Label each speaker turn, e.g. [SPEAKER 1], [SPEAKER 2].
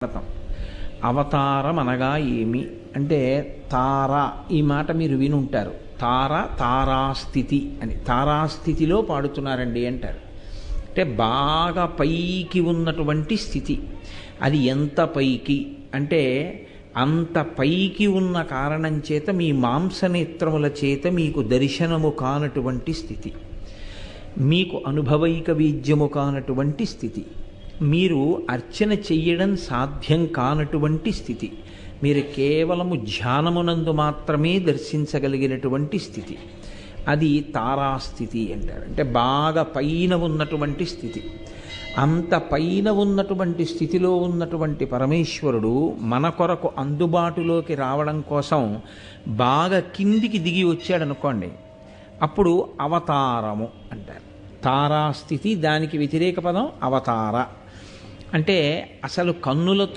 [SPEAKER 1] భారతం. అవతారం అనగా ఏమి అంటే తార, ఈ మాట మీరు వినుంటారు. తార తారాస్థితి అని, తారాస్థితిలో పాడుతున్నారండి అంటారు. అంటే బాగా పైకి ఉన్నటువంటి స్థితి. అది ఎంత పైకి అంటే అంత పైకి ఉన్న కారణం చేత మీ మాంసనేత్రముల చేత మీకు దర్శనము కానటువంటి స్థితి, మీకు అనుభవైక వీజ్యము కానటువంటి స్థితి, మీరు అర్చన చెయ్యడం సాధ్యం కానటువంటి స్థితి, మీరు కేవలము ధ్యానమునందు మాత్రమే దర్శించగలిగినటువంటి స్థితి, అది తారాస్థితి అంటారు. అంటే బాగా పైన ఉన్నటువంటి స్థితి. అంత పైన ఉన్నటువంటి స్థితిలో ఉన్నటువంటి పరమేశ్వరుడు మన కొరకు అందుబాటులోకి రావడం కోసం బాగా కిందికి దిగి వచ్చాడనుకోండి, అప్పుడు అవతారము అంటారు. తారాస్థితి, దానికి వ్యతిరేక పదం అవతార. అంటే అసలు కన్నులతో